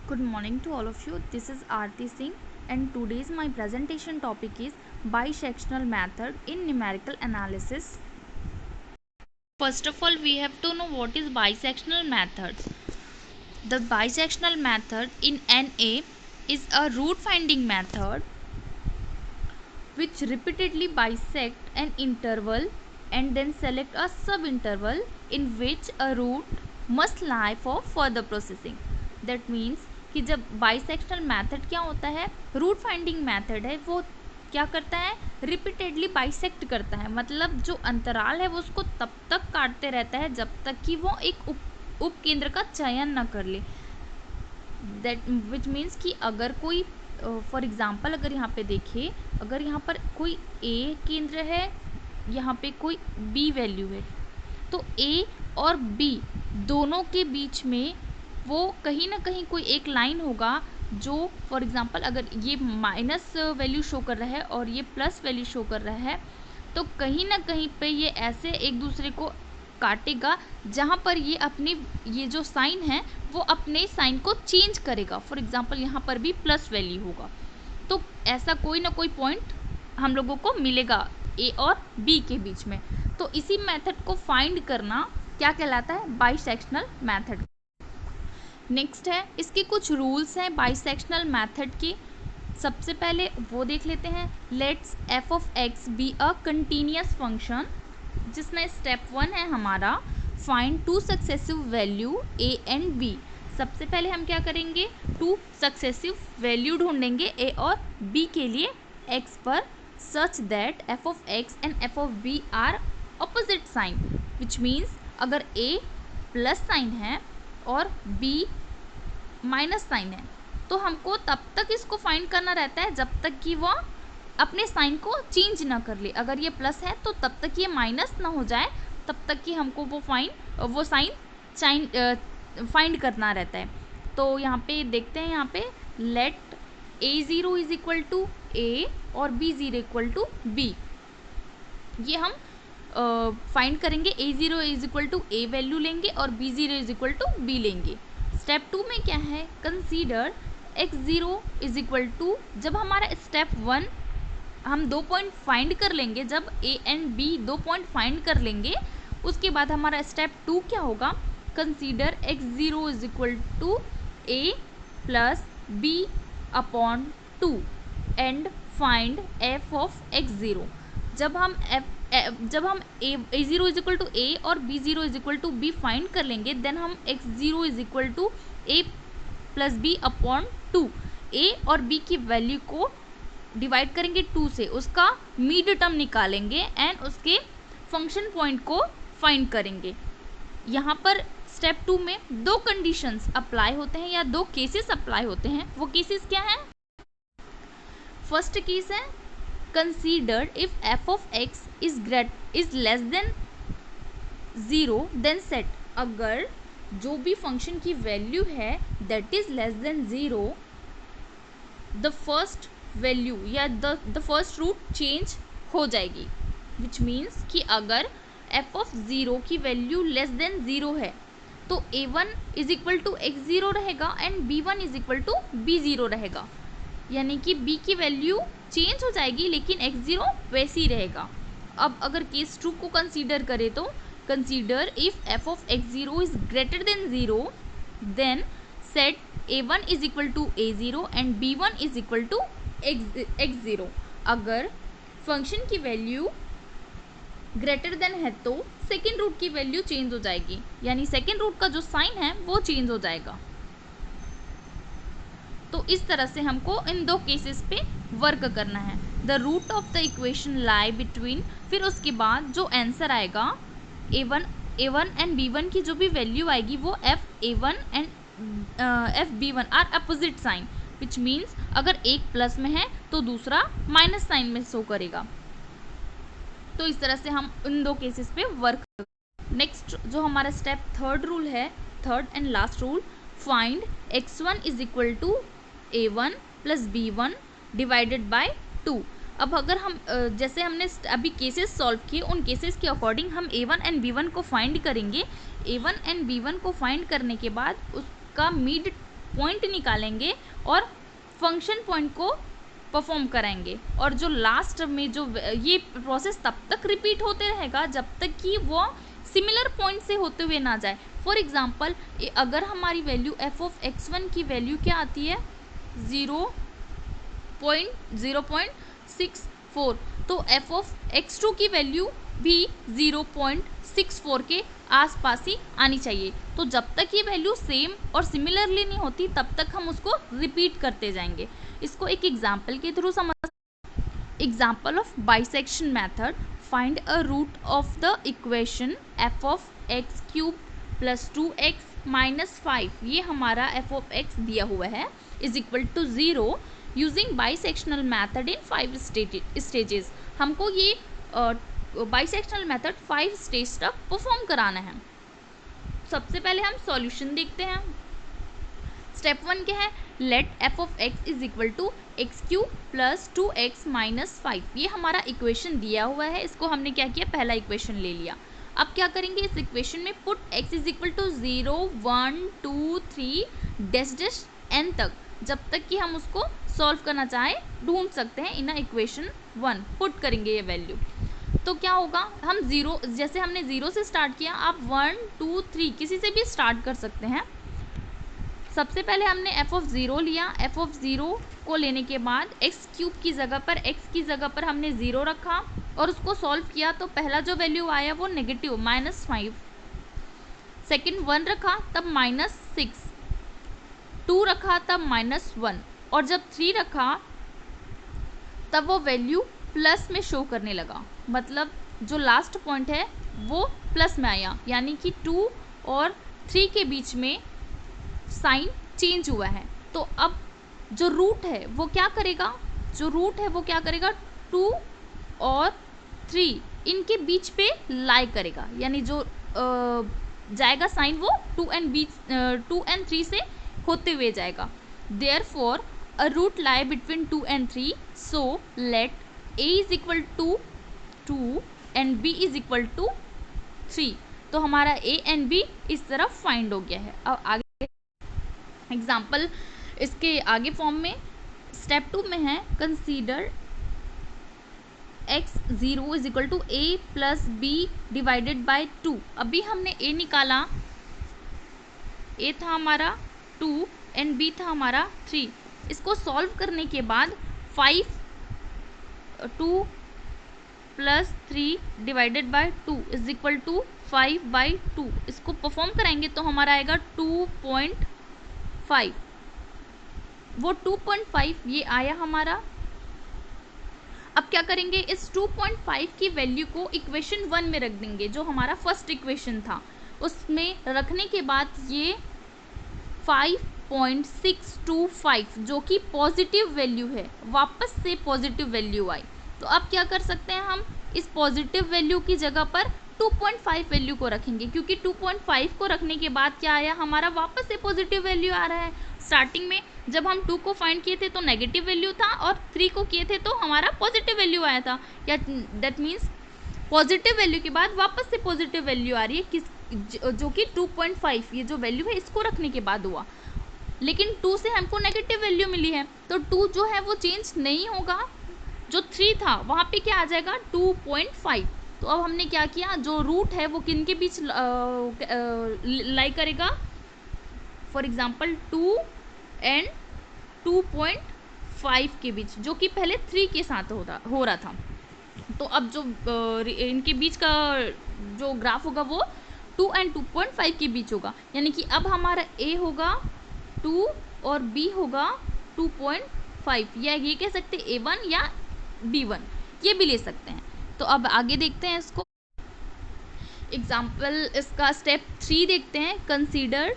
Good morning to all of you. This is Aarti Singh and today's my presentation topic is bisectional method in numerical analysis. First of all, we have to know what is bisectional method. The bisectional method in NA is a root finding method which repeatedly bisect an interval and then select a subinterval in which a root must lie for further processing. That means कि जब बाइसेक्शनल method क्या होता है, root finding method है, वो क्या करता है, रिपीटेडली बाइसेक्ट करता है, मतलब जो अंतराल है वो उसको तब तक काटते रहता है जब तक कि वो एक उप केंद्र का चयन न कर ले. दैट विच मीन्स कि अगर कोई फॉर एग्जाम्पल अगर यहाँ पे देखिए, अगर यहाँ पर कोई ए केंद्र है, यहाँ पे कोई बी वैल्यू है, तो ए और बी दोनों के बीच में वो कहीं ना कहीं कोई एक लाइन होगा जो फॉर एग्जांपल अगर ये माइनस वैल्यू शो कर रहा है और ये प्लस वैल्यू शो कर रहा है, तो कहीं ना कहीं पे ये ऐसे एक दूसरे को काटेगा जहाँ पर ये अपनी ये जो साइन है वो अपने साइन को चेंज करेगा. फॉर एग्जांपल यहाँ पर भी प्लस वैल्यू होगा, तो ऐसा कोई ना कोई पॉइंट हम लोगों को मिलेगा ए और बी के बीच में. तो इसी मेथड को फाइंड करना क्या कहलाता है, बाइसेक्शनल मेथड. नेक्स्ट है, इसके कुछ रूल्स हैं बाइसेक्शनल मेथड के. सबसे पहले वो देख लेते हैं. Let's f of x be a continuous function, जिसमें स्टेप 1 है हमारा find two successive value a and b. सबसे पहले हम क्या करेंगे, टू सक्सेसिव वैल्यू ढूंढेंगे ए और बी के लिए एक्स पर, such that f of x and f of b are opposite sign. Which means अगर ए प्लस साइन है और बी माइनस साइन है, तो हमको तब तक इसको फाइंड करना रहता है जब तक कि वो अपने साइन को चेंज ना कर ले. अगर ये प्लस है तो तब तक ये माइनस ना हो जाए, तब तक कि हमको वो साइन फाइंड करना रहता है. तो यहाँ पे देखते हैं, यहाँ पे let a0 is equal to ए और b0 इक्वल टू बी. ये हम फाइंड करेंगे. a0 is equal to a value लेंगे और b0 is equal to b लेंगे. स्टेप 2 में क्या है, consider x0 is equal to, जब हमारा स्टेप 1 हम 2 पॉइंट फाइंड कर लेंगे, जब a and b 2 point find कर लेंगे, उसके बाद हमारा स्टेप 2 क्या होगा, consider x0 is equal to a plus b upon 2 and find f of x0. जब हम a0 इज इक्वल टू ए और b0 is equal to b find कर लेंगे, देन हम x0 is equal to a plus b upon 2, a और b की value को divide करेंगे 2 से, उसका मिड टर्म निकालेंगे एंड उसके फंक्शन पॉइंट को फाइंड करेंगे. यहाँ पर स्टेप 2 में 2 कंडीशंस अप्लाई होते हैं या 2 केसेस अप्लाई होते हैं. वो केसेस क्या हैं, फर्स्ट केस है considered if f of x is less than 0 then set. अगर जो भी फंक्शन की वैल्यू है that is less than 0, the first value या the first root चेंज हो जाएगी. which means कि अगर f of 0 की वैल्यू less than 0 है तो a1 is equal to x0 रहेगा and b1 is equal to b0 रहेगा. यानी कि b की वैल्यू चेंज हो जाएगी लेकिन x0 वैसे ही रहेगा. अब अगर केस 2 को कंसीडर करें तो consider if f of x0 is greater than 0 then set a1 is equal to a0 and b1 is equal to x0. अगर फंक्शन की वैल्यू ग्रेटर देन है तो सेकेंड रूट की वैल्यू चेंज हो जाएगी, यानी सेकेंड रूट का जो साइन है वो चेंज हो जाएगा. तो इस तरह से हमको इन 2 केसेस पे वर्क करना है. The root of the equation lie between, फिर उसके बाद जो आंसर आएगा a1 एंड b1 की जो भी वैल्यू आएगी वो f(a1) and f(b1) are opposite sign. Which means अगर एक प्लस में है तो दूसरा माइनस साइन में शो करेगा. तो इस तरह से हम इन 2 केसेस पे वर्क. नेक्स्ट जो हमारा स्टेप 3rd रूल है, 3rd and last rule, find x1 is equal to a1 plus b1 divided by 2. अब अगर हम जैसे हमने अभी केसेस सॉल्व किए, उन केसेस के अकॉर्डिंग हम a1 एंड b1 को फाइंड करेंगे. a1 एंड b1 को फाइंड करने के बाद उसका मिड पॉइंट निकालेंगे और फंक्शन पॉइंट को परफॉर्म कराएंगे, और जो लास्ट में जो ये प्रोसेस तब तक रिपीट होते रहेगा जब तक कि वो सिमिलर पॉइंट से होते हुए ना जाए। फॉर एग्जांपल अगर हमारी वैल्यू एफ ऑफ x1 की वैल्यू क्या आती है 0.64, तो एफ ऑफ x2 की वैल्यू भी 0.64 के आसपास ही आनी चाहिए। तो जब तक ये वैल्यू सेम और सिमिलरली नहीं होती तब तक हम उसको रिपीट करते जाएंगे। इसको एक एग्जाम्पल के थ्रू समझ। Example of bisection method, find a root of the equation f of x cube plus 2x minus 5, ये हमारा एफ ऑफ एक्स दिया हुआ है, is equal to 0 using bisectional method in 5 stages. हमको ये बाइसेक्शनल मेथड 5 स्टेज तक perform कराना है। सबसे पहले हम सॉल्यूशन देखते हैं। स्टेप 1 क्या है, let f of x is equal to x cube plus 2x minus 5, ये हमारा इक्वेशन दिया हुआ है, इसको हमने क्या किया, पहला इक्वेशन ले लिया। अब क्या करेंगे, इस इक्वेशन में put x is equal to 0 1 2 3 dash dash n तक, जब तक कि हम उसको सॉल्व करना चाहें ढूंढ सकते हैं इन इक्वेशन 1, पुट करेंगे ये वैल्यू। तो क्या होगा, हम 0, जैसे हमने 0 से स्टार्ट किया, आप 1 2 3 किसी से भी स्टार्ट कर सकते हैं। सबसे पहले हमने एफ ऑफ 0 लिया, एफ ऑफ 0 को लेने के बाद एक्स क्यूब की जगह पर, एक्स की जगह पर हमने 0 रखा और उसको सॉल्व किया, तो पहला जो वैल्यू आया वो नेगेटिव -5, सेकेंड 1 रखा तब -6, 2 रखा तब -1, और जब 3 रखा तब वो वैल्यू प्लस में शो करने लगा, मतलब जो लास्ट पॉइंट है वो प्लस में आया, यानी कि 2 और 3 के बीच में साइन चेंज हुआ है। तो अब जो रूट है वो क्या करेगा, 2 और 3 इनके बीच पे लाई करेगा, यानी जो जाएगा साइन वो 2 and 3 से होते हुए जाएगा। Therefore a root lie between 2 and 3, so let a is equal to 2 and b is equal to 3। तो हमारा a and b इस तरफ फाइंड हो गया है। अब आगे एग्जाम्पल इसके आगे फॉर्म में स्टेप 2 में है, consider x0 is equal to a plus b divided by 2। अभी हमने a निकाला, a था हमारा 2 एंड b था हमारा 3। इसको सॉल्व करने के बाद 2 plus 3 divided by 2 is equal to 5/2, इसको परफॉर्म कराएंगे तो हमारा आएगा 2.5, वो 2.5 ये आया हमारा। अब क्या करेंगे, इस 2.5 की वैल्यू को इक्वेशन 1 में रख देंगे, जो हमारा फर्स्ट इक्वेशन था उसमें रखने के बाद ये 5.625 जो कि पॉजिटिव वैल्यू है, वापस से पॉजिटिव वैल्यू आई। तो अब क्या कर सकते हैं, हम इस पॉजिटिव वैल्यू की जगह पर 2.5 वैल्यू को रखेंगे, क्योंकि 2.5 को रखने के बाद क्या आया, हमारा वापस से पॉजिटिव वैल्यू आ रहा है। स्टार्टिंग में जब हम 2 को फाइंड किए थे तो नेगेटिव वैल्यू था, और 3 को किए थे तो हमारा पॉजिटिव वैल्यू आया था, या दैट मीन्स पॉजिटिव वैल्यू के बाद वापस से पॉजिटिव वैल्यू आ रही है, जो कि 2.5 ये जो वैल्यू है इसको रखने के बाद हुआ। लेकिन 2 से हमको नेगेटिव वैल्यू मिली है, तो 2 जो है वो चेंज नहीं होगा, जो 3 था वहाँ पे क्या आ जाएगा 2.5। तो अब हमने क्या किया, जो रूट है वो किन के बीच लाई करेगा, फॉर एग्जाम्पल 2 एंड 2.5 के बीच, जो कि पहले 3 के साथ हो रहा था। तो अब जो इनके बीच का जो ग्राफ होगा वो 2 and 2.5 के बीच होगा, यानी कि अब हमारा a होगा 2 और b होगा 2.5, या ये कह सकते हैं a1 या b1, ये भी ले सकते हैं। तो अब आगे देखते हैं इसको, एग्जाम्पल इसका स्टेप 3 देखते हैं। Consider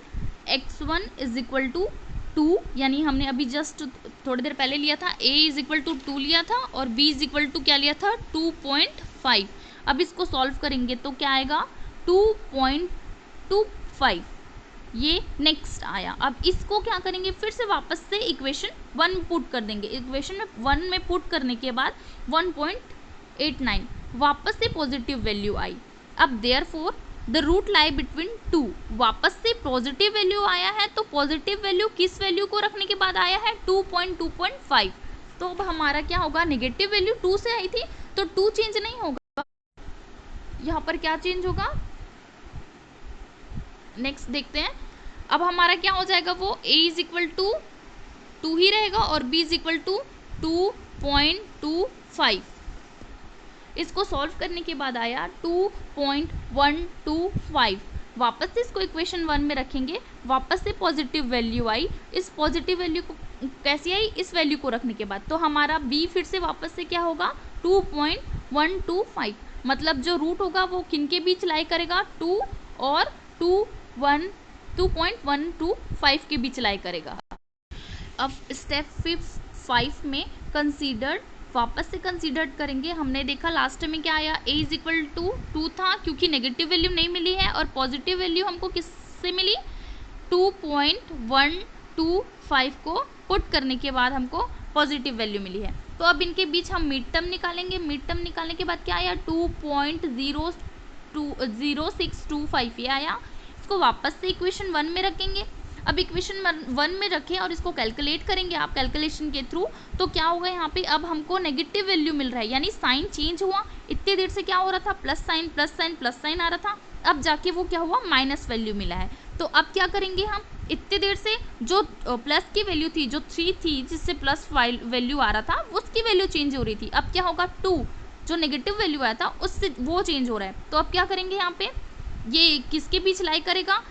x1 is equal to 2, यानी हमने अभी जस्ट थोड़ी देर पहले लिया था, a इज इक्वल टू 2 लिया था और b इज इक्वल टू क्या लिया था 2.5। अब इसको सॉल्व करेंगे तो क्या आएगा 2.25, ये नेक्स्ट आया। अब इसको क्या करेंगे, फिर से वापस से इक्वेशन 1 में पुट कर देंगे। इक्वेशन में 1 में पुट करने के बाद 1.89 वापस से पॉजिटिव वैल्यू आई। अब therefore the root lie between 2, वापस से पॉजिटिव वैल्यू आया है, तो पॉजिटिव वैल्यू किस वैल्यू को रखने के बाद आया है 2.2.5, तो अब हमारा क्या होगा, नेगेटिव वैल्यू 2 से आई थी तो 2 चेंज नहीं होगा, यहाँ पर क्या चेंज होगा, नेक्स्ट देखते हैं। अब हमारा क्या हो जाएगा, वो a इज इक्वल टू 2 ही रहेगा और b इज इक्वल टू 2.25। इसको सॉल्व करने के बाद आया 2.125, वापस से इसको इक्वेशन 1 में रखेंगे, वापस से पॉजिटिव वैल्यू आई, इस पॉजिटिव वैल्यू को कैसी आई, इस वैल्यू को रखने के बाद, तो हमारा b फिर से वापस से क्या होगा 2.125, मतलब जो रूट होगा वो किन के बीच लाई करेगा, 2 और 2.125 के बीच लाई करेगा। अब स्टेप 5 में कंसीडर्ड, वापस से कंसीडर करेंगे। हमने देखा लास्ट में क्या आया, a इज इक्वल टू 2 था क्योंकि नेगेटिव वैल्यू नहीं मिली है, और पॉजिटिव वैल्यू हमको किससे मिली, 2.125 को पुट करने के बाद हमको पॉजिटिव वैल्यू मिली है। तो अब इनके बीच हम मिड टर्म निकालेंगे, मिड टर्म निकालने के बाद क्या आया 2.0625 ये आया। इसको वापस से इक्वेशन 1 में रखेंगे। अब इक्वेशन 1 में रखें और इसको कैलकुलेट करेंगे आप कैलकुलेशन के थ्रू, तो क्या होगा यहाँ पे, अब हमको नेगेटिव वैल्यू मिल रहा है, यानी साइन चेंज हुआ। इतनी देर से क्या हो रहा था, plus sign plus sign plus sign आ रहा था, अब जाके वो क्या हुआ, माइनस वैल्यू मिला है। तो अब क्या करेंगे हम, इतनी देर से जो प्लस की वैल्यू थी, जो 3 थी जिससे प्लस वैल्यू आ रहा था, उसकी वैल्यू चेंज हो रही थी। अब क्या होगा, 2 जो नेगेटिव वैल्यू आया था उससे वो चेंज हो रहा है। तो अब क्या करेंगे, यहाँ पे ये किसके बीच लाई करेगा,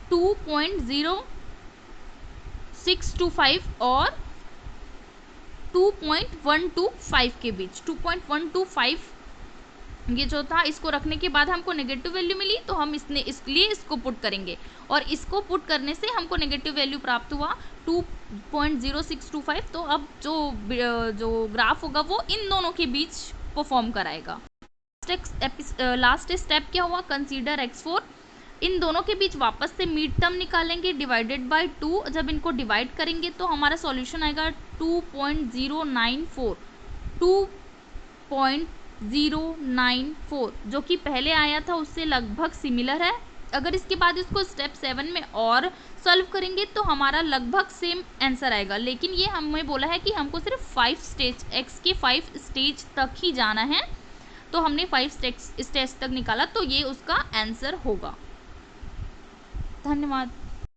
2.0625 और 2.125 के बीच। 2.125 ये जो था, इसको रखने के बाद हमको नेगेटिव वैल्यू मिली, तो हम इसलिए इसको पुट करेंगे, और इसको पुट करने से हमको नेगेटिव वैल्यू प्राप्त हुआ 2.0625। तो अब जो ग्राफ होगा वो इन दोनों के बीच परफॉर्म कराएगा। लास्ट स्टेप क्या हुआ, कंसीडर x4, इन दोनों के बीच वापस से मिड टर्म निकालेंगे डिवाइडेड बाय 2। जब इनको डिवाइड करेंगे तो हमारा सॉल्यूशन आएगा 2.094, 2.094 जो कि पहले आया था उससे लगभग सिमिलर है। अगर इसके बाद इसको स्टेप 7 में और सॉल्व करेंगे तो हमारा लगभग सेम आंसर आएगा, लेकिन ये हमें बोला है कि हमको सिर्फ 5 स्टेज, x के 5 स्टेज तक ही जाना है, तो हमने 5 स्टेज तक निकाला, तो ये उसका आंसर होगा। धन्यवाद।